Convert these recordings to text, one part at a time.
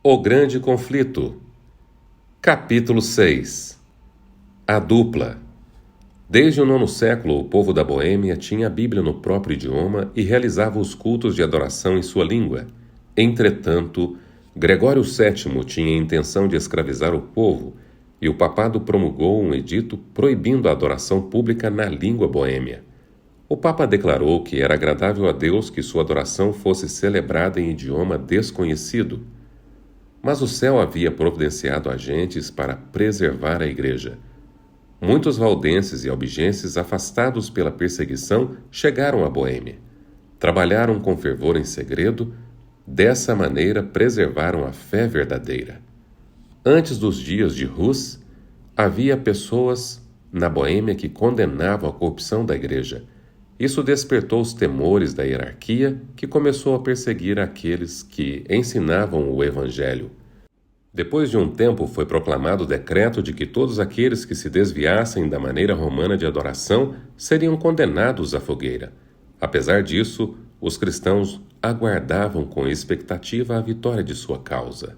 O Grande Conflito. Capítulo 6. A dupla. Desde o IX século, o povo da Boêmia tinha a Bíblia no próprio idioma e realizava os cultos de adoração em sua língua. Entretanto, Gregório VII tinha a intenção de escravizar o povo e o papado promulgou um edito proibindo a adoração pública na língua boêmia. O Papa declarou que era agradável a Deus que sua adoração fosse celebrada em idioma desconhecido. Mas o céu havia providenciado agentes para preservar a igreja. Muitos valdenses e albigenses, afastados pela perseguição, chegaram à Boêmia. Trabalharam com fervor em segredo, dessa maneira preservaram a fé verdadeira. Antes dos dias de Hus, havia pessoas na Boêmia que condenavam a corrupção da igreja. Isso despertou os temores da hierarquia, que começou a perseguir aqueles que ensinavam o Evangelho. Depois de um tempo, foi proclamado o decreto de que todos aqueles que se desviassem da maneira romana de adoração seriam condenados à fogueira. Apesar disso, os cristãos aguardavam com expectativa a vitória de sua causa.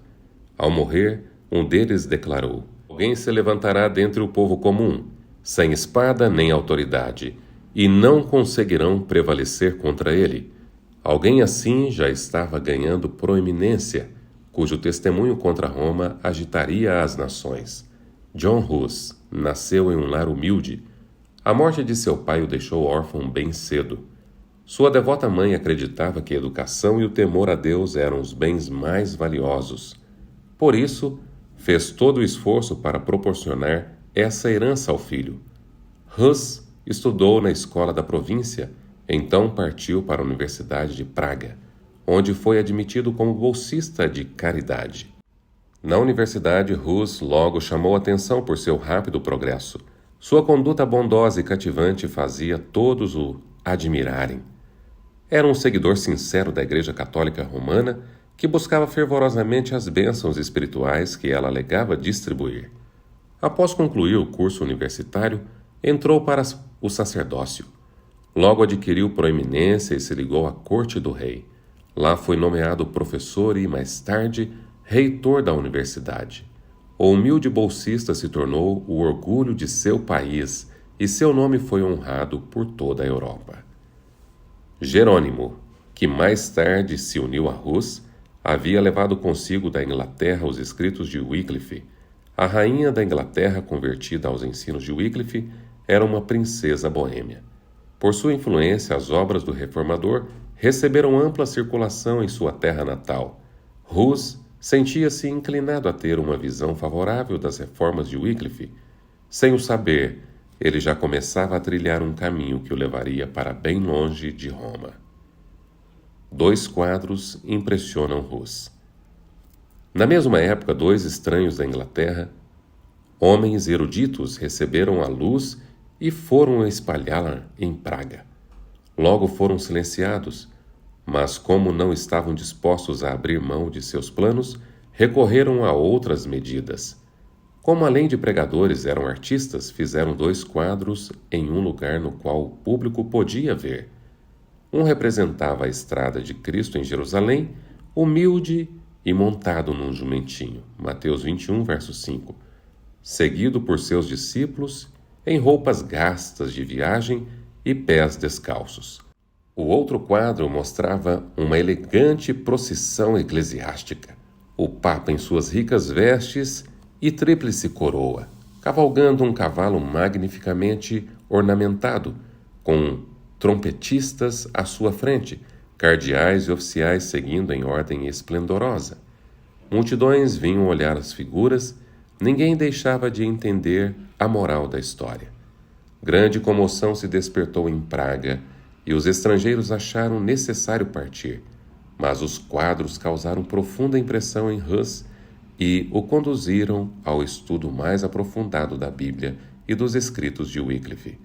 Ao morrer, um deles declarou: "Alguém se levantará dentre o povo comum, sem espada nem autoridade, e não conseguirão prevalecer contra ele. Alguém assim já estava ganhando proeminência, cujo testemunho contra Roma agitaria as nações." John Hus nasceu em um lar humilde. A morte de seu pai o deixou órfão bem cedo. Sua devota mãe acreditava que a educação e o temor a Deus eram os bens mais valiosos. Por isso, fez todo o esforço para proporcionar essa herança ao filho. Hus estudou na escola da província, então partiu para a Universidade de Praga, onde foi admitido como bolsista de caridade. Na universidade, Hus logo chamou atenção por seu rápido progresso. Sua conduta bondosa e cativante fazia todos o admirarem. Era um seguidor sincero da Igreja Católica Romana que buscava fervorosamente as bênçãos espirituais que ela alegava distribuir. Após concluir o curso universitário, entrou para o sacerdócio. Logo adquiriu proeminência e se ligou à corte do rei. Lá foi nomeado professor e, mais tarde, reitor da universidade. O humilde bolsista se tornou o orgulho de seu país e seu nome foi honrado por toda a Europa. Jerônimo, que mais tarde se uniu a Hus, havia levado consigo da Inglaterra os escritos de Wycliffe. A rainha da Inglaterra, convertida aos ensinos de Wycliffe, era uma princesa boêmia. Por sua influência, as obras do reformador receberam ampla circulação em sua terra natal. Hus sentia-se inclinado a ter uma visão favorável das reformas de Wycliffe. Sem o saber, ele já começava a trilhar um caminho que o levaria para bem longe de Roma. 2 quadros impressionam Hus. Na mesma época, 2 estranhos da Inglaterra, homens eruditos, receberam a luz e foram espalhá-la em Praga. Logo foram silenciados, mas como não estavam dispostos a abrir mão de seus planos, recorreram a outras medidas. Como além de pregadores eram artistas, fizeram 2 quadros em um lugar no qual o público podia ver. Um representava a estrada de Cristo em Jerusalém, humilde e montado num jumentinho, Mateus 21, verso 5, seguido por seus discípulos em roupas gastas de viagem e pés descalços. O outro quadro mostrava uma elegante procissão eclesiástica, o Papa em suas ricas vestes e tríplice coroa, cavalgando um cavalo magnificamente ornamentado, com trompetistas à sua frente, cardeais e oficiais seguindo em ordem esplendorosa. Multidões vinham olhar as figuras, ninguém deixava de entender a moral da história. Grande comoção se despertou em Praga e os estrangeiros acharam necessário partir, mas os quadros causaram profunda impressão em Hus e o conduziram ao estudo mais aprofundado da Bíblia e dos escritos de Wycliffe.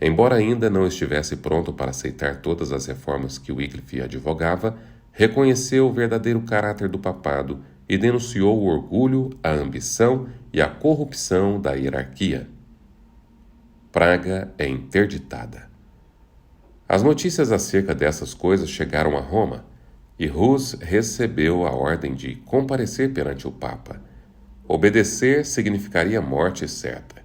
Embora ainda não estivesse pronto para aceitar todas as reformas que Wycliffe advogava, reconheceu o verdadeiro caráter do papado e denunciou o orgulho, a ambição e a corrupção da hierarquia. Praga é interditada. As notícias acerca dessas coisas chegaram a Roma, e Rus recebeu a ordem de comparecer perante o Papa. Obedecer significaria morte certa.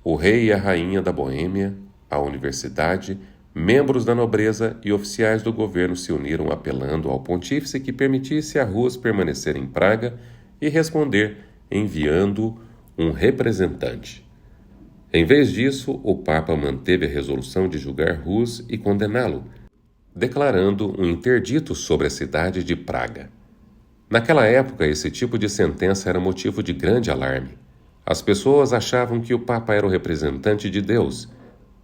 O rei e a rainha da Boêmia, a universidade, membros da nobreza e oficiais do governo se uniram apelando ao pontífice que permitisse a Rus permanecer em Praga e responder, enviando um representante. Em vez disso, o Papa manteve a resolução de julgar Rus e condená-lo, declarando um interdito sobre a cidade de Praga. Naquela época, esse tipo de sentença era motivo de grande alarme. As pessoas achavam que o Papa era o representante de Deus,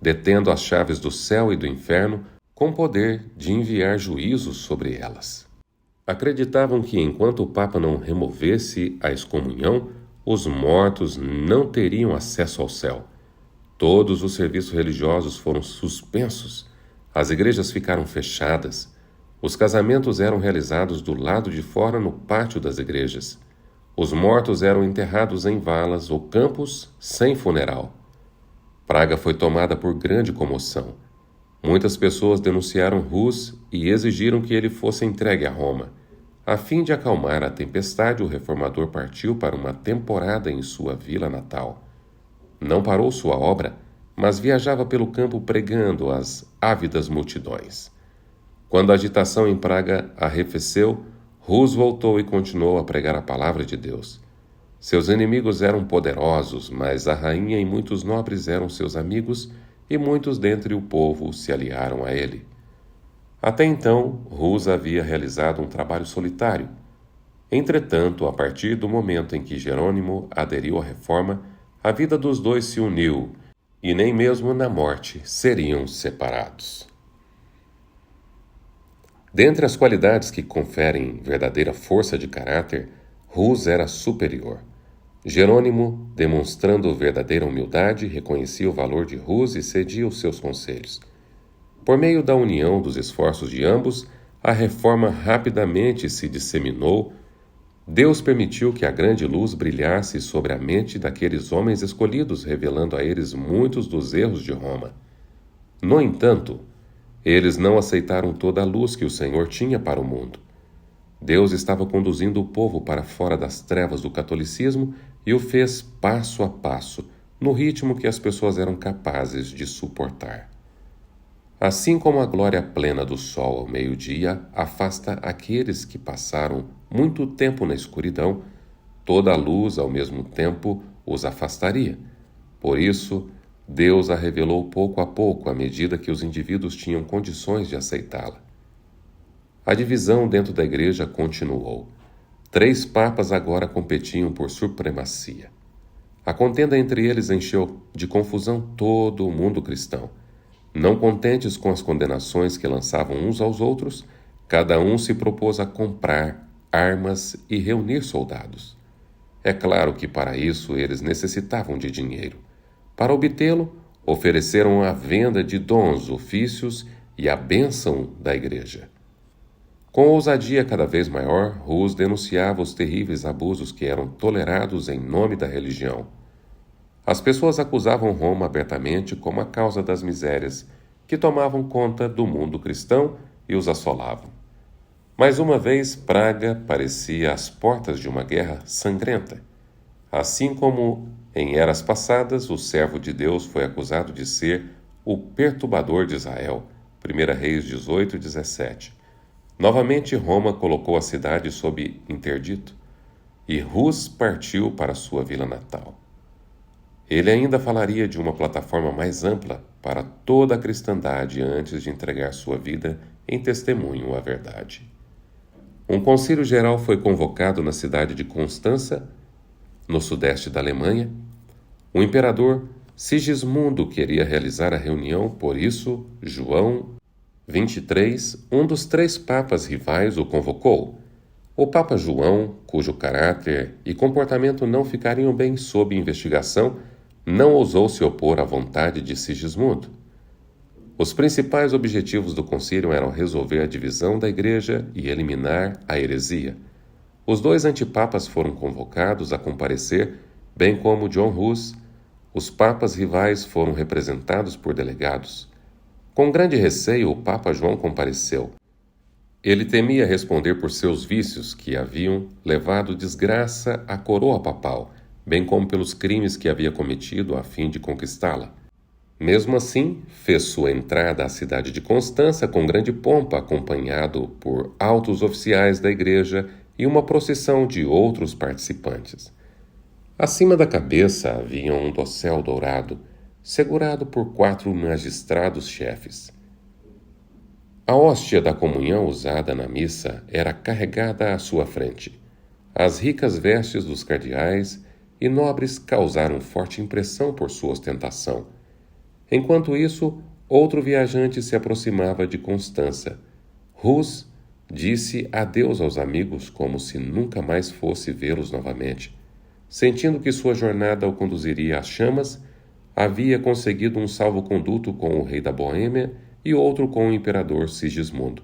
detendo as chaves do céu e do inferno, com poder de enviar juízos sobre elas. Acreditavam que enquanto o Papa não removesse a excomunhão, os mortos não teriam acesso ao céu. Todos os serviços religiosos foram suspensos, as igrejas ficaram fechadas, os casamentos eram realizados do lado de fora no pátio das igrejas. Os mortos eram enterrados em valas ou campos sem funeral. Praga foi tomada por grande comoção. Muitas pessoas denunciaram Rus e exigiram que ele fosse entregue a Roma. A fim de acalmar a tempestade, o reformador partiu para uma temporada em sua vila natal. Não parou sua obra, mas viajava pelo campo pregando às ávidas multidões. Quando a agitação em Praga arrefeceu, Rus voltou e continuou a pregar a palavra de Deus. Seus inimigos eram poderosos, mas a rainha e muitos nobres eram seus amigos e muitos dentre o povo se aliaram a ele. Até então, Rus havia realizado um trabalho solitário. Entretanto, a partir do momento em que Jerônimo aderiu à reforma, a vida dos dois se uniu e nem mesmo na morte seriam separados. Dentre as qualidades que conferem verdadeira força de caráter, Rus era superior. Jerônimo, demonstrando verdadeira humildade, reconhecia o valor de Rus e cedia os seus conselhos. Por meio da união dos esforços de ambos, a reforma rapidamente se disseminou. Deus permitiu que a grande luz brilhasse sobre a mente daqueles homens escolhidos, revelando a eles muitos dos erros de Roma. No entanto, eles não aceitaram toda a luz que o Senhor tinha para o mundo. Deus estava conduzindo o povo para fora das trevas do catolicismo e o fez passo a passo, no ritmo que as pessoas eram capazes de suportar. Assim como a glória plena do sol ao meio-dia afasta aqueles que passaram muito tempo na escuridão, toda a luz ao mesmo tempo os afastaria. Por isso, Deus a revelou pouco a pouco à medida que os indivíduos tinham condições de aceitá-la. A divisão dentro da igreja continuou. 3 papas agora competiam por supremacia. A contenda entre eles encheu de confusão todo o mundo cristão. Não contentes com as condenações que lançavam uns aos outros, cada um se propôs a comprar armas e reunir soldados. É claro que para isso eles necessitavam de dinheiro. Para obtê-lo, ofereceram a venda de dons, ofícios e a bênção da igreja. Com ousadia cada vez maior, Rus denunciava os terríveis abusos que eram tolerados em nome da religião. As pessoas acusavam Roma abertamente como a causa das misérias que tomavam conta do mundo cristão e os assolavam. Mais uma vez, Praga parecia às portas de uma guerra sangrenta. Assim como em eras passadas, o servo de Deus foi acusado de ser o perturbador de Israel. 1 Reis 18, 17. Novamente, Roma colocou a cidade sob interdito e Rus partiu para sua vila natal. Ele ainda falaria de uma plataforma mais ampla para toda a cristandade antes de entregar sua vida em testemunho à verdade. Um concílio geral foi convocado na cidade de Constança, no sudeste da Alemanha. O imperador Sigismundo queria realizar a reunião, por isso, João 23, um dos 3 papas rivais, o convocou. O Papa João, cujo caráter e comportamento não ficariam bem sob investigação, não ousou se opor à vontade de Sigismundo. Os principais objetivos do concílio eram resolver a divisão da igreja e eliminar a heresia. Os 2 antipapas foram convocados a comparecer, bem como John Hus. Os papas rivais foram representados por delegados. Com grande receio, o Papa João compareceu. Ele temia responder por seus vícios que haviam levado desgraça à coroa papal, bem como pelos crimes que havia cometido a fim de conquistá-la. Mesmo assim, fez sua entrada à cidade de Constança com grande pompa, acompanhado por altos oficiais da igreja e uma procissão de outros participantes. Acima da cabeça havia um dossel dourado, segurado por 4 magistrados-chefes. A hóstia da comunhão usada na missa era carregada à sua frente. As ricas vestes dos cardeais e nobres causaram forte impressão por sua ostentação. Enquanto isso, outro viajante se aproximava de Constança. Rus disse adeus aos amigos como se nunca mais fosse vê-los novamente. Sentindo que sua jornada o conduziria às chamas, havia conseguido um salvo-conduto com o rei da Boêmia e outro com o imperador Sigismundo.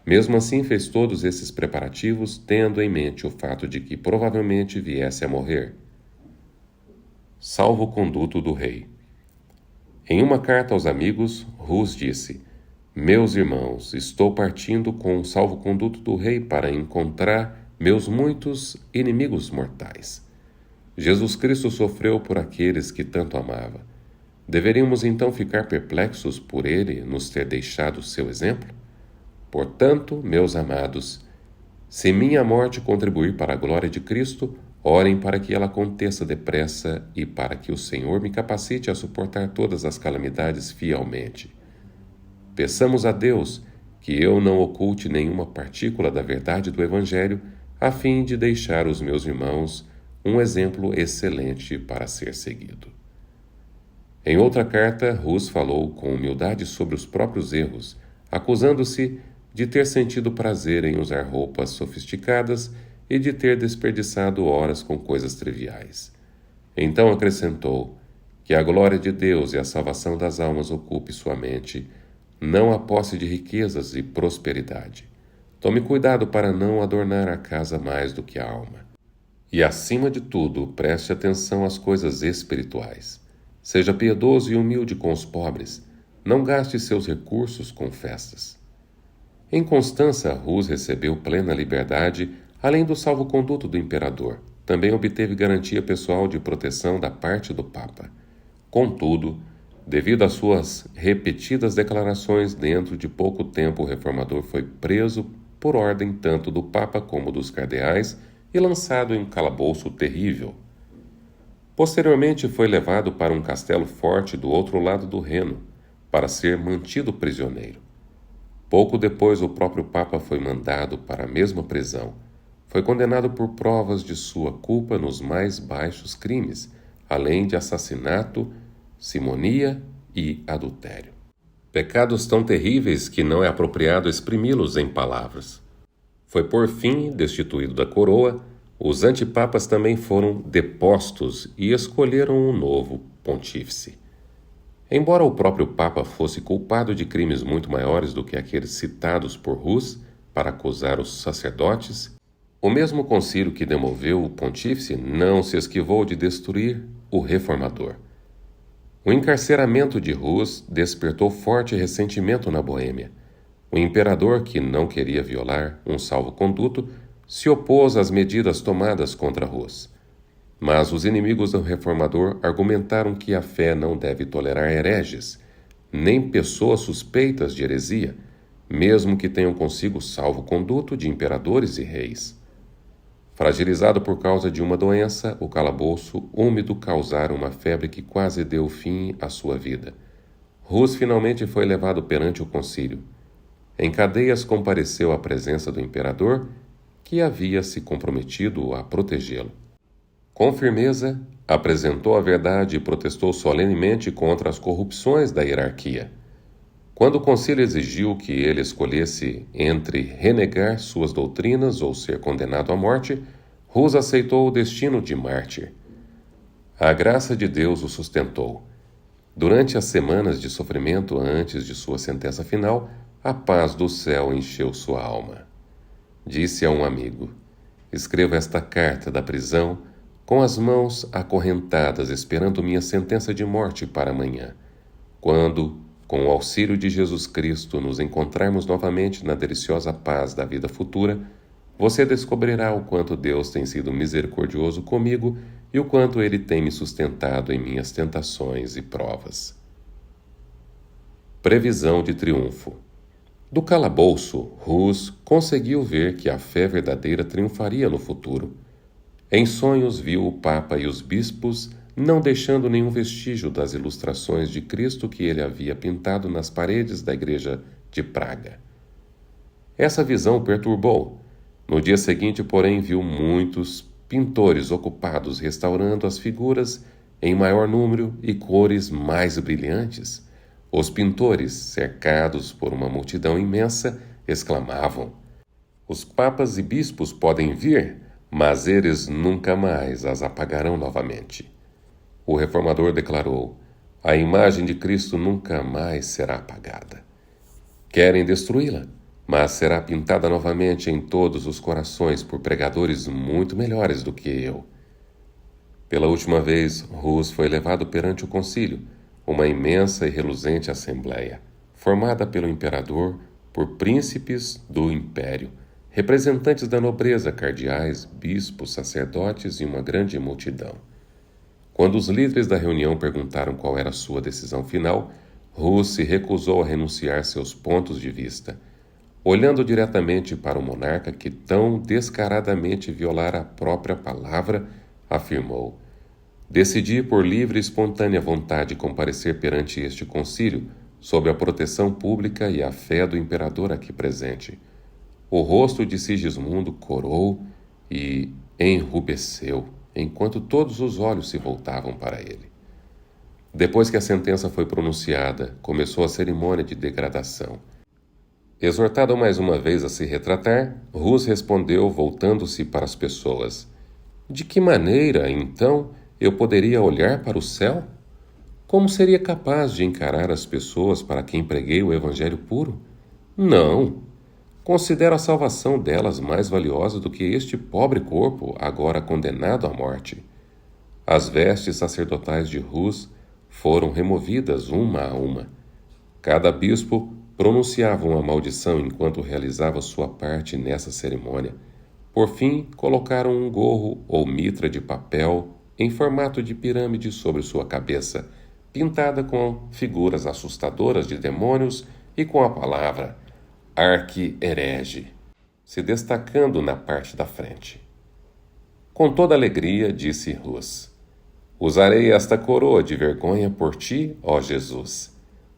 Mesmo assim, fez todos esses preparativos, tendo em mente o fato de que provavelmente viesse a morrer. Salvo-conduto do rei. Em uma carta aos amigos, Rus disse: Meus irmãos, estou partindo com um salvo-conduto do rei para encontrar meus muitos inimigos mortais. Jesus Cristo sofreu por aqueles que tanto amava. Deveríamos então ficar perplexos por ele nos ter deixado seu exemplo? Portanto, meus amados, se minha morte contribuir para a glória de Cristo, orem para que ela aconteça depressa e para que o Senhor me capacite a suportar todas as calamidades fielmente. Peçamos a Deus que eu não oculte nenhuma partícula da verdade do Evangelho, a fim de deixar os meus irmãos um exemplo excelente para ser seguido. Em outra carta, Rus falou com humildade sobre os próprios erros, acusando-se de ter sentido prazer em usar roupas sofisticadas e de ter desperdiçado horas com coisas triviais. Então acrescentou que a glória de Deus e a salvação das almas ocupe sua mente, não a posse de riquezas e prosperidade. Tome cuidado para não adornar a casa mais do que a alma. E, acima de tudo, preste atenção às coisas espirituais. Seja piedoso e humilde com os pobres. Não gaste seus recursos com festas. Em Constança, Rus recebeu plena liberdade, além do salvo-conduto do imperador. Também obteve garantia pessoal de proteção da parte do Papa. Contudo, devido às suas repetidas declarações, dentro de pouco tempo o reformador foi preso por ordem tanto do Papa como dos cardeais e lançado em um calabouço terrível. Posteriormente foi levado para um castelo forte do outro lado do Reno, para ser mantido prisioneiro. Pouco depois, o próprio Papa foi mandado para a mesma prisão. Foi condenado por provas de sua culpa nos mais baixos crimes, além de assassinato, simonia e adultério. Pecados tão terríveis que não é apropriado exprimi-los em palavras. Foi por fim destituído da coroa. Os antipapas também foram depostos e escolheram um novo pontífice. Embora o próprio Papa fosse culpado de crimes muito maiores do que aqueles citados por Rus para acusar os sacerdotes, o mesmo concílio que demoveu o pontífice não se esquivou de destruir o reformador. O encarceramento de Rus despertou forte ressentimento na Boêmia. O imperador, que não queria violar um salvo-conduto, se opôs às medidas tomadas contra Rus. Mas os inimigos do reformador argumentaram que a fé não deve tolerar hereges, nem pessoas suspeitas de heresia, mesmo que tenham consigo salvo-conduto de imperadores e reis. Fragilizado por causa de uma doença, o calabouço úmido causara uma febre que quase deu fim à sua vida. Rus finalmente foi levado perante o concílio. Em cadeias compareceu à presença do imperador, que havia se comprometido a protegê-lo. Com firmeza, apresentou a verdade e protestou solenemente contra as corrupções da hierarquia. Quando o concílio exigiu que ele escolhesse entre renegar suas doutrinas ou ser condenado à morte, Rus aceitou o destino de mártir. A graça de Deus o sustentou. Durante as semanas de sofrimento antes de sua sentença final, a paz do céu encheu sua alma. Disse a um amigo: escrevo esta carta da prisão com as mãos acorrentadas, esperando minha sentença de morte para amanhã. Quando, com o auxílio de Jesus Cristo, nos encontrarmos novamente na deliciosa paz da vida futura, você descobrirá o quanto Deus tem sido misericordioso comigo e o quanto Ele tem me sustentado em minhas tentações e provas. Previsão de triunfo. Do calabouço, Hus conseguiu ver que a fé verdadeira triunfaria no futuro. Em sonhos viu o Papa e os bispos não deixando nenhum vestígio das ilustrações de Cristo que ele havia pintado nas paredes da igreja de Praga. Essa visão o perturbou. No dia seguinte, porém, viu muitos pintores ocupados restaurando as figuras em maior número e cores mais brilhantes. Os pintores, cercados por uma multidão imensa, exclamavam: "Os papas e bispos podem vir, mas eles nunca mais as apagarão novamente." O reformador declarou: "A imagem de Cristo nunca mais será apagada. Querem destruí-la, mas será pintada novamente em todos os corações por pregadores muito melhores do que eu." Pela última vez, Hus foi levado perante o concílio, uma imensa e reluzente assembleia, formada pelo imperador, por príncipes do império, representantes da nobreza, cardeais, bispos, sacerdotes e uma grande multidão. Quando os líderes da reunião perguntaram qual era a sua decisão final, Hus se recusou a renunciar seus pontos de vista. Olhando diretamente para o monarca que tão descaradamente violara a própria palavra, afirmou: "Decidi por livre e espontânea vontade comparecer perante este concílio, sob a proteção pública e a fé do imperador aqui presente." O rosto de Sigismundo corou e enrubesceu, enquanto todos os olhos se voltavam para ele. Depois que a sentença foi pronunciada, começou a cerimônia de degradação. Exortado mais uma vez a se retratar, Hus respondeu, voltando-se para as pessoas: "De que maneira, então, eu poderia olhar para o céu? Como seria capaz de encarar as pessoas para quem preguei o evangelho puro? Não! Considero a salvação delas mais valiosa do que este pobre corpo, agora condenado à morte." As vestes sacerdotais de Hus foram removidas uma a uma. Cada bispo pronunciava uma maldição enquanto realizava sua parte nessa cerimônia. Por fim, colocaram um gorro ou mitra de papel em formato de pirâmide sobre sua cabeça, pintada com figuras assustadoras de demônios e com a palavra arqui-herege se destacando na parte da frente. Com toda alegria, disse Hus: "Usarei esta coroa de vergonha por ti, ó Jesus,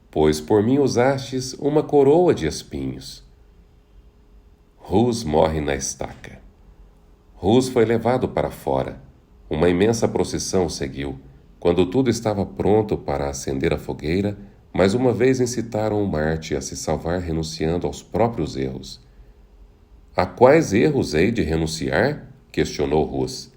pois por mim usastes uma coroa de espinhos." Hus morre na estaca. Hus foi levado para fora. Uma imensa procissão seguiu. Quando tudo estava pronto para acender a fogueira, mais uma vez incitaram o Marte a se salvar renunciando aos próprios erros. "A quais erros hei de renunciar?" questionou Hus.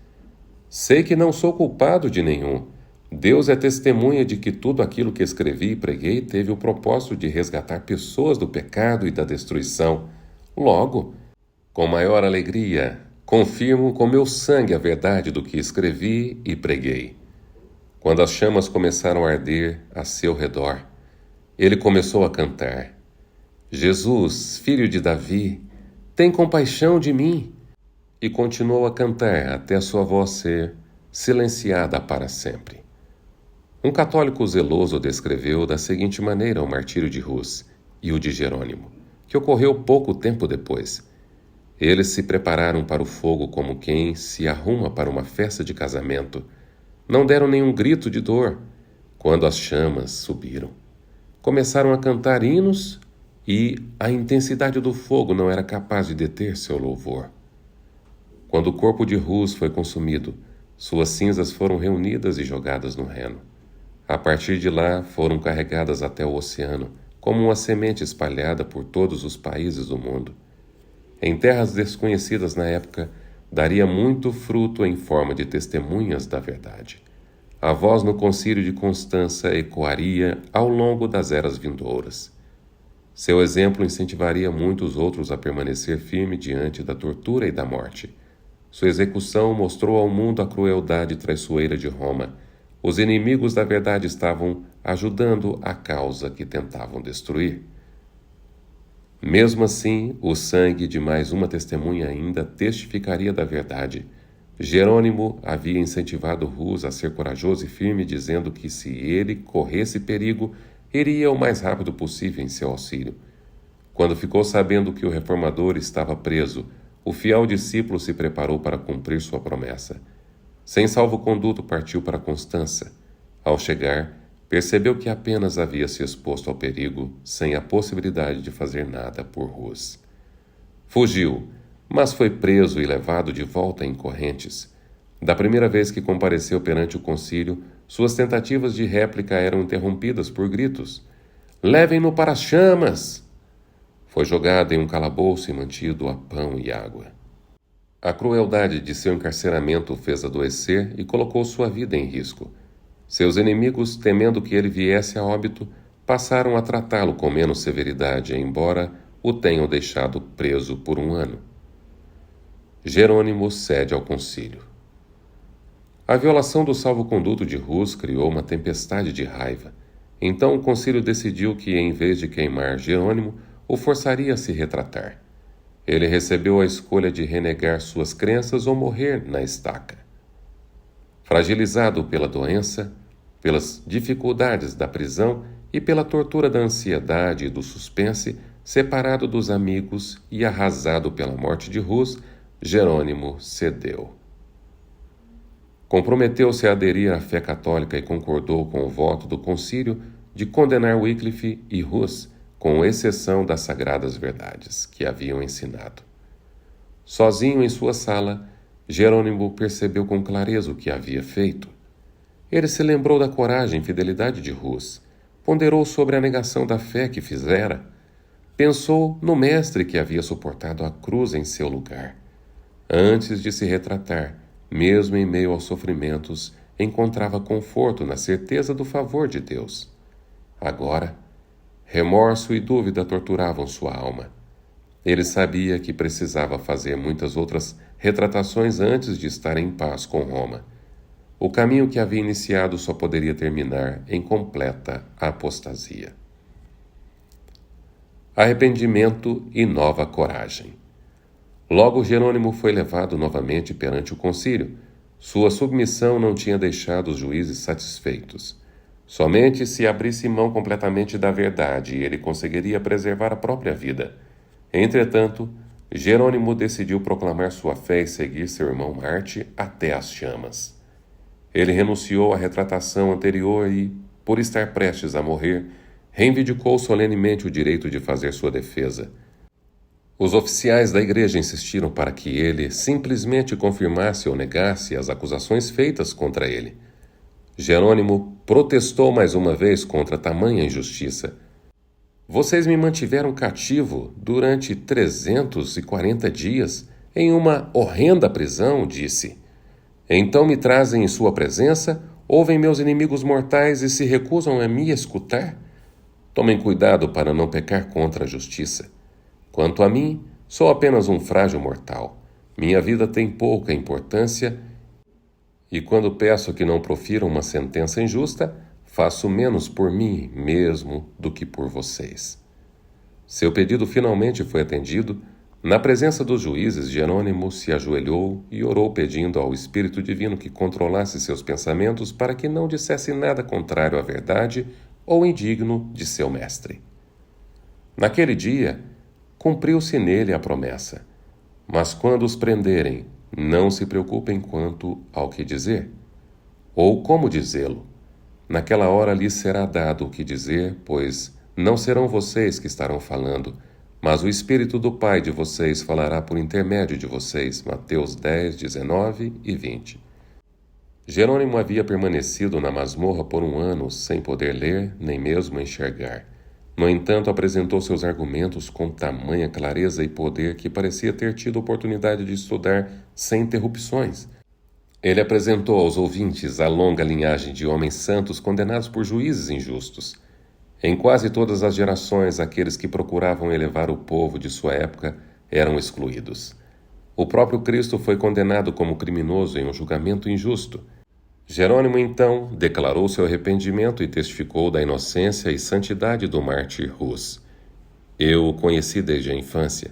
"Sei que não sou culpado de nenhum. Deus é testemunha de que tudo aquilo que escrevi e preguei teve o propósito de resgatar pessoas do pecado e da destruição. Logo, com maior alegria, confirmo com meu sangue a verdade do que escrevi e preguei." Quando as chamas começaram a arder a seu redor, ele começou a cantar: "Jesus, filho de Davi, tem compaixão de mim." E continuou a cantar até sua voz ser silenciada para sempre. Um católico zeloso descreveu da seguinte maneira o martírio de Hus e o de Jerônimo, que ocorreu pouco tempo depois. Eles se prepararam para o fogo como quem se arruma para uma festa de casamento. Não deram nenhum grito de dor quando as chamas subiram. Começaram a cantar hinos e a intensidade do fogo não era capaz de deter seu louvor. Quando o corpo de Hus foi consumido, suas cinzas foram reunidas e jogadas no Reno. A partir de lá, foram carregadas até o oceano, como uma semente espalhada por todos os países do mundo. Em terras desconhecidas na época, daria muito fruto em forma de testemunhas da verdade. A voz no concílio de Constança ecoaria ao longo das eras vindouras. Seu exemplo incentivaria muitos outros a permanecer firme diante da tortura e da morte. Sua execução mostrou ao mundo a crueldade traiçoeira de Roma. Os inimigos da verdade estavam ajudando a causa que tentavam destruir. Mesmo assim, o sangue de mais uma testemunha ainda testificaria da verdade. Jerônimo havia incentivado Hus a ser corajoso e firme, dizendo que se ele corresse perigo, iria o mais rápido possível em seu auxílio. Quando ficou sabendo que o reformador estava preso, o fiel discípulo se preparou para cumprir sua promessa. Sem salvo-conduto, partiu para Constança. Ao chegar, percebeu que apenas havia se exposto ao perigo, sem a possibilidade de fazer nada por Hus. Fugiu, mas foi preso e levado de volta em correntes. Da primeira vez que compareceu perante o concílio, suas tentativas de réplica eram interrompidas por gritos. "Levem-no para as chamas!" Foi jogado em um calabouço e mantido a pão e água. A crueldade de seu encarceramento o fez adoecer e colocou sua vida em risco. Seus inimigos, temendo que ele viesse a óbito, passaram a tratá-lo com menos severidade, embora o tenham deixado preso por 1 ano. Jerônimo cede ao concílio. A violação do salvo-conduto de Hus criou uma tempestade de raiva. Então o concílio decidiu que, em vez de queimar Jerônimo, o forçaria a se retratar. Ele recebeu a escolha de renegar suas crenças ou morrer na estaca. Fragilizado pela doença, pelas dificuldades da prisão e pela tortura da ansiedade e do suspense, separado dos amigos e arrasado pela morte de Hus, Jerônimo cedeu. Comprometeu-se a aderir à fé católica e concordou com o voto do concílio de condenar Wycliffe e Hus, com exceção das sagradas verdades que haviam ensinado. Sozinho em sua sala, Jerônimo percebeu com clareza o que havia feito. Ele se lembrou da coragem e fidelidade de Hus, ponderou sobre a negação da fé que fizera, pensou no mestre que havia suportado a cruz em seu lugar. Antes de se retratar, mesmo em meio aos sofrimentos, encontrava conforto na certeza do favor de Deus. Agora, remorso e dúvida torturavam sua alma. Ele sabia que precisava fazer muitas outras retratações antes de estar em paz com Roma. O caminho que havia iniciado só poderia terminar em completa apostasia. Arrependimento e nova coragem. Logo Jerônimo foi levado novamente perante o concílio. Sua submissão não tinha deixado os juízes satisfeitos. Somente se abrisse mão completamente da verdade, ele conseguiria preservar a própria vida. Entretanto, Jerônimo decidiu proclamar sua fé e seguir seu irmão Marte até as chamas. Ele renunciou à retratação anterior e, por estar prestes a morrer, reivindicou solenemente o direito de fazer sua defesa. Os oficiais da igreja insistiram para que ele simplesmente confirmasse ou negasse as acusações feitas contra ele. Jerônimo protestou mais uma vez contra tamanha injustiça. "Vocês me mantiveram cativo durante 340 dias em uma horrenda prisão", disse. "Então me trazem em sua presença, ouvem meus inimigos mortais e se recusam a me escutar? Tomem cuidado para não pecar contra a justiça. Quanto a mim, sou apenas um frágil mortal. Minha vida tem pouca importância e quando peço que não profiram uma sentença injusta, faço menos por mim mesmo do que por vocês." Seu pedido finalmente foi atendido. Na presença dos juízes, Jerônimo se ajoelhou e orou pedindo ao Espírito Divino que controlasse seus pensamentos para que não dissesse nada contrário à verdade ou indigno de seu mestre. Naquele dia, cumpriu-se nele a promessa. Mas quando os prenderem, não se preocupem quanto ao que dizer, ou como dizê-lo. Naquela hora lhes será dado o que dizer, pois não serão vocês que estarão falando, mas o Espírito do Pai de vocês falará por intermédio de vocês. Mateus 10, 19 e 20. Jerônimo havia permanecido na masmorra por 1 ano, sem poder ler, nem mesmo enxergar. No entanto, apresentou seus argumentos com tamanha clareza e poder que parecia ter tido oportunidade de estudar sem interrupções. Ele apresentou aos ouvintes a longa linhagem de homens santos condenados por juízes injustos. Em quase todas as gerações, aqueles que procuravam elevar o povo de sua época eram excluídos. O próprio Cristo foi condenado como criminoso em um julgamento injusto. Jerônimo, então, declarou seu arrependimento e testificou da inocência e santidade do mártir Hus. Eu o conheci desde a infância.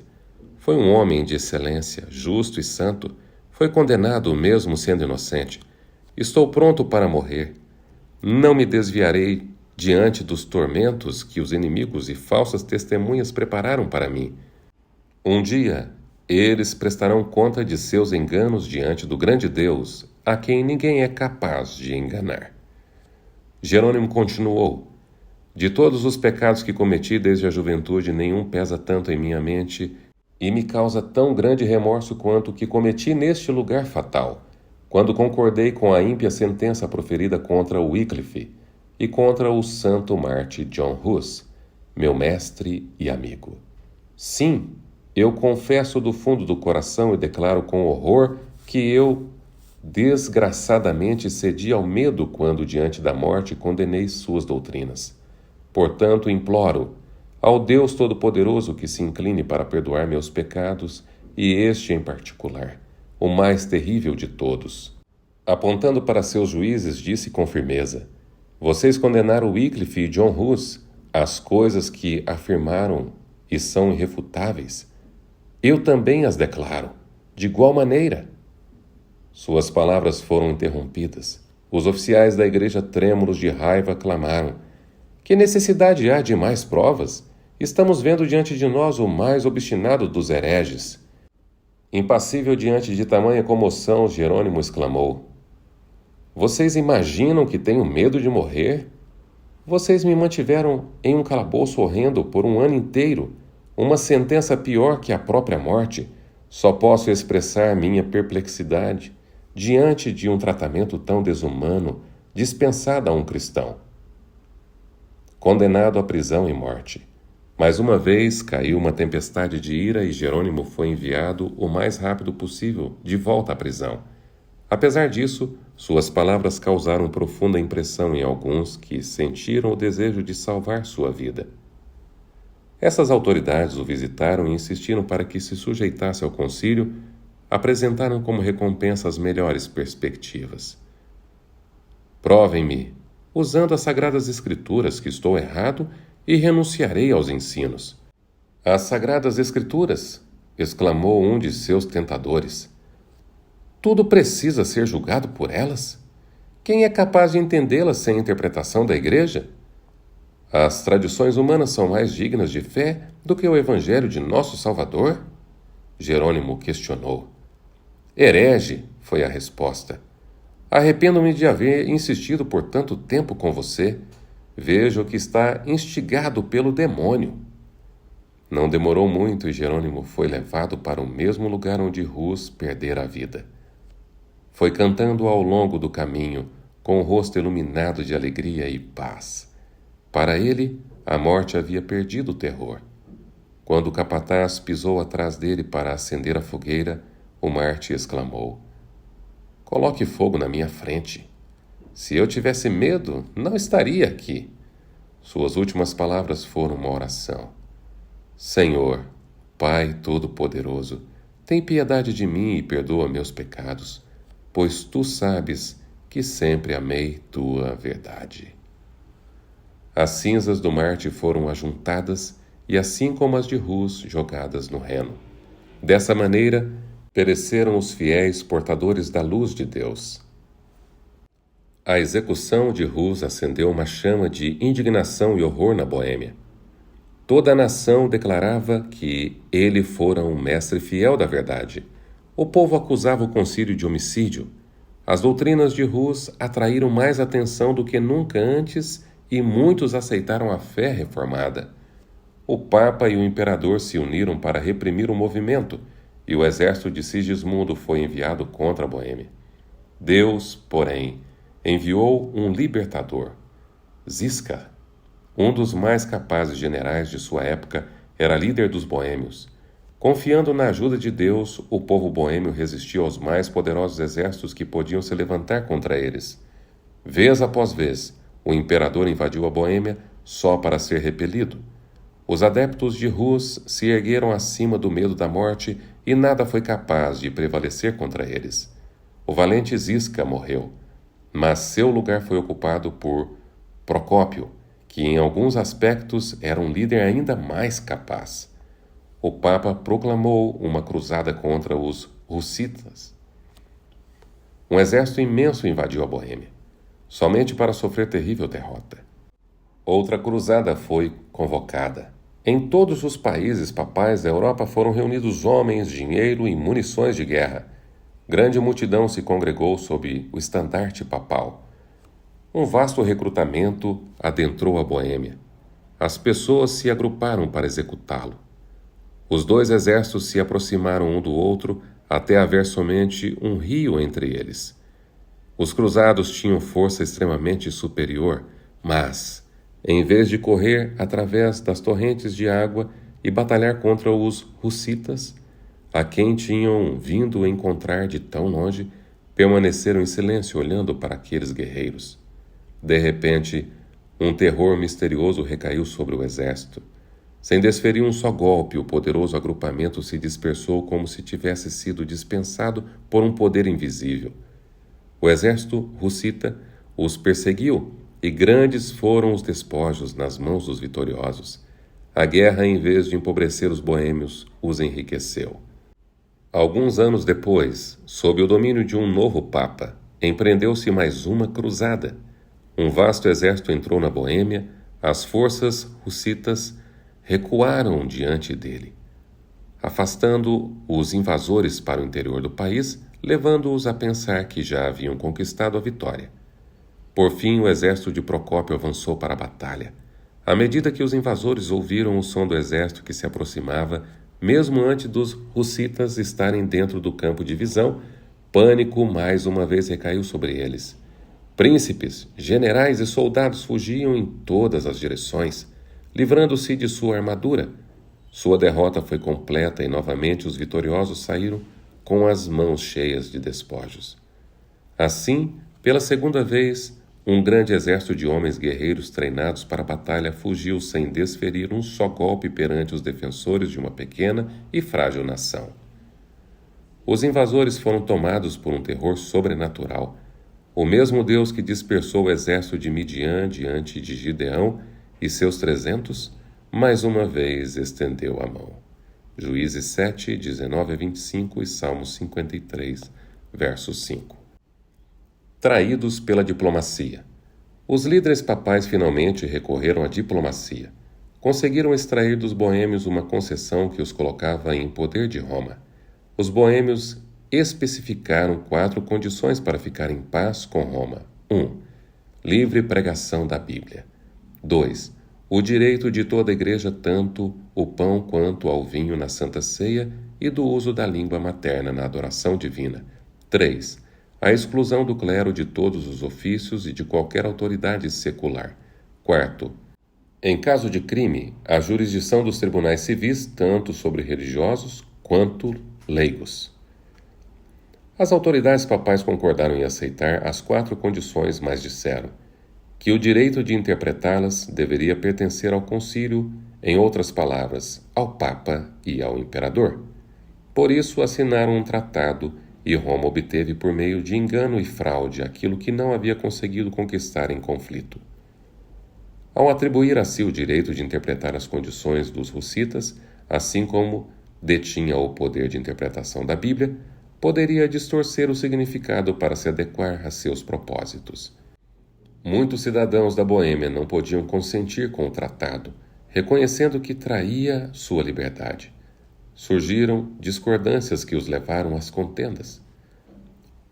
Foi um homem de excelência, justo e santo. Foi condenado mesmo sendo inocente. Estou pronto para morrer. Não me desviarei diante dos tormentos que os inimigos e falsas testemunhas prepararam para mim. Um dia, eles prestarão conta de seus enganos diante do grande Deus, a quem ninguém é capaz de enganar. Jerônimo continuou: de todos os pecados que cometi desde a juventude, nenhum pesa tanto em minha mente e me causa tão grande remorso quanto o que cometi neste lugar fatal, quando concordei com a ímpia sentença proferida contra Wycliffe e contra o santo mártir John Hus, meu mestre e amigo. Sim, eu confesso do fundo do coração e declaro com horror que eu desgraçadamente cedi ao medo quando, diante da morte, condenei suas doutrinas. Portanto, imploro ao Deus Todo-Poderoso que se incline para perdoar meus pecados, e este em particular, o mais terrível de todos. Apontando para seus juízes, disse com firmeza: vocês condenaram Wycliffe e John Hus, as coisas que afirmaram e são irrefutáveis. Eu também as declaro, de igual maneira. Suas palavras foram interrompidas. Os oficiais da igreja, trêmulos de raiva, clamaram: que necessidade há de mais provas? Estamos vendo diante de nós o mais obstinado dos hereges. Impassível diante de tamanha comoção, Jerônimo exclamou: vocês imaginam que tenho medo de morrer? Vocês me mantiveram em um calabouço horrendo por um ano inteiro, uma sentença pior que a própria morte. Só posso expressar minha perplexidade diante de um tratamento tão desumano dispensado a um cristão. Condenado à prisão e morte. Mais uma vez caiu uma tempestade de ira e Jerônimo foi enviado o mais rápido possível de volta à prisão. Apesar disso, suas palavras causaram profunda impressão em alguns que sentiram o desejo de salvar sua vida. Essas autoridades o visitaram e insistiram para que se sujeitasse ao concílio, apresentaram como recompensa as melhores perspectivas. Provem-me, usando as Sagradas Escrituras, que estou errado e renunciarei aos ensinos. As Sagradas Escrituras, exclamou um de seus tentadores. Tudo precisa ser julgado por elas? Quem é capaz de entendê-las sem a interpretação da Igreja? As tradições humanas são mais dignas de fé do que o Evangelho de nosso Salvador? Jerônimo questionou. Herege, foi a resposta. Arrependo-me de haver insistido por tanto tempo com você. Vejo que está instigado pelo demônio. Não demorou muito e Jerônimo foi levado para o mesmo lugar onde Hus perdera a vida. Foi cantando ao longo do caminho, com o rosto iluminado de alegria e paz. Para ele, a morte havia perdido o terror. Quando o capataz pisou atrás dele para acender a fogueira, o mártir exclamou: coloque fogo na minha frente. Se eu tivesse medo, não estaria aqui. Suas últimas palavras foram uma oração. Senhor, Pai Todo-Poderoso, tem piedade de mim e perdoa meus pecados, pois tu sabes que sempre amei tua verdade. As cinzas do mártir foram ajuntadas e assim como as de Hus jogadas no Reno. Dessa maneira, pereceram os fiéis portadores da luz de Deus. A execução de Hus acendeu uma chama de indignação e horror na Boêmia. Toda a nação declarava que ele fora um mestre fiel da verdade. O povo acusava o concílio de homicídio. As doutrinas de Hus atraíram mais atenção do que nunca antes e muitos aceitaram a fé reformada. O Papa e o Imperador se uniram para reprimir o movimento e o exército de Sigismundo foi enviado contra a Boêmia. Deus, porém, enviou um libertador. Zisca, um dos mais capazes generais de sua época, era líder dos boêmios. Confiando na ajuda de Deus, o povo boêmio resistiu aos mais poderosos exércitos que podiam se levantar contra eles. Vez após vez, o imperador invadiu a Boêmia só para ser repelido. Os adeptos de Hus se ergueram acima do medo da morte e nada foi capaz de prevalecer contra eles. O valente Zisca morreu. mas seu lugar foi ocupado por Procópio, que em alguns aspectos era um líder ainda mais capaz. O Papa proclamou uma cruzada contra os hussitas. Um exército imenso invadiu a Boêmia, somente para sofrer terrível derrota. Outra cruzada foi convocada. Em todos os países papais da Europa foram reunidos homens, dinheiro e munições de guerra. Grande multidão se congregou sob o estandarte papal. Um vasto recrutamento adentrou a Boêmia. As pessoas se agruparam para executá-lo. Os dois exércitos se aproximaram um do outro até haver somente um rio entre eles. Os cruzados tinham força extremamente superior, mas, em vez de correr através das torrentes de água e batalhar contra os hussitas, a quem tinham vindo encontrar de tão longe, permaneceram em silêncio olhando para aqueles guerreiros. De repente, um terror misterioso recaiu sobre o exército. Sem desferir um só golpe, o poderoso agrupamento se dispersou como se tivesse sido dispensado por um poder invisível. O exército hussita os perseguiu e grandes foram os despojos nas mãos dos vitoriosos. A guerra, em vez de empobrecer os boêmios, os enriqueceu. Alguns anos depois, sob o domínio de um novo papa, empreendeu-se mais uma cruzada. Um vasto exército entrou na Boêmia, as forças hussitas recuaram diante dele, afastando os invasores para o interior do país, levando-os a pensar que já haviam conquistado a vitória. Por fim, o exército de Procópio avançou para a batalha. À medida que os invasores ouviram o som do exército que se aproximava, mesmo antes dos hussitas estarem dentro do campo de visão, pânico mais uma vez recaiu sobre eles. Príncipes, generais e soldados fugiam em todas as direções, livrando-se de sua armadura. Sua derrota foi completa e novamente os vitoriosos saíram com as mãos cheias de despojos. Assim, pela segunda vez, um grande exército de homens guerreiros treinados para a batalha fugiu sem desferir um só golpe perante os defensores de uma pequena e frágil nação. Os invasores foram tomados por um terror sobrenatural. O mesmo Deus que dispersou o exército de Midian diante de Gideão e seus 300, mais uma vez estendeu a mão. Juízes 7, 19 a 25 e Salmos 53, verso 5. Traídos pela diplomacia. Os líderes papais finalmente recorreram à diplomacia. Conseguiram extrair dos boêmios uma concessão que os colocava em poder de Roma. Os boêmios especificaram 4 condições para ficar em paz com Roma. 1. Livre pregação da Bíblia. 2. O direito de toda a igreja tanto o pão quanto ao vinho na Santa Ceia e do uso da língua materna na adoração divina. 3. A exclusão do clero de todos os ofícios e de qualquer autoridade secular. 4. Em caso de crime, a jurisdição dos tribunais civis tanto sobre religiosos quanto leigos. As autoridades papais concordaram em aceitar as 4 condições, mas disseram que o direito de interpretá-las deveria pertencer ao concílio, em outras palavras, ao Papa e ao Imperador. Por isso assinaram um tratado e Roma obteve por meio de engano e fraude aquilo que não havia conseguido conquistar em conflito. Ao atribuir a si o direito de interpretar as condições dos hussitas, assim como detinha o poder de interpretação da Bíblia, poderia distorcer o significado para se adequar a seus propósitos. Muitos cidadãos da Boêmia não podiam consentir com o tratado, reconhecendo que traía sua liberdade. Surgiram discordâncias que os levaram às contendas.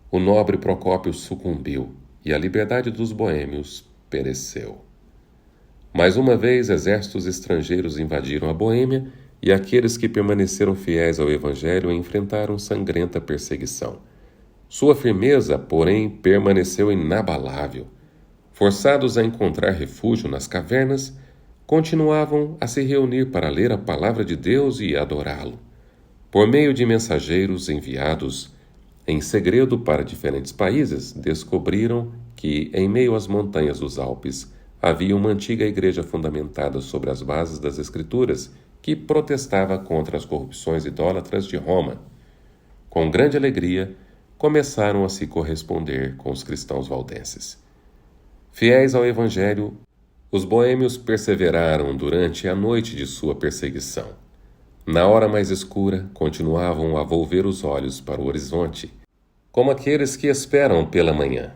O nobre Procópio sucumbiu e a liberdade dos boêmios pereceu. Mais uma vez, exércitos estrangeiros invadiram a Boêmia e aqueles que permaneceram fiéis ao Evangelho enfrentaram sangrenta perseguição. Sua firmeza, porém, permaneceu inabalável. Forçados a encontrar refúgio nas cavernas, continuavam a se reunir para ler a palavra de Deus e adorá-lo. Por meio de mensageiros enviados em segredo para diferentes países, descobriram que, em meio às montanhas dos Alpes, havia uma antiga igreja fundamentada sobre as bases das Escrituras que protestava contra as corrupções idólatras de Roma. Com grande alegria, começaram a se corresponder com os cristãos valdenses. Fiéis ao Evangelho, os boêmios perseveraram durante a noite de sua perseguição. Na hora mais escura, continuavam a volver os olhos para o horizonte, como aqueles que esperam pela manhã.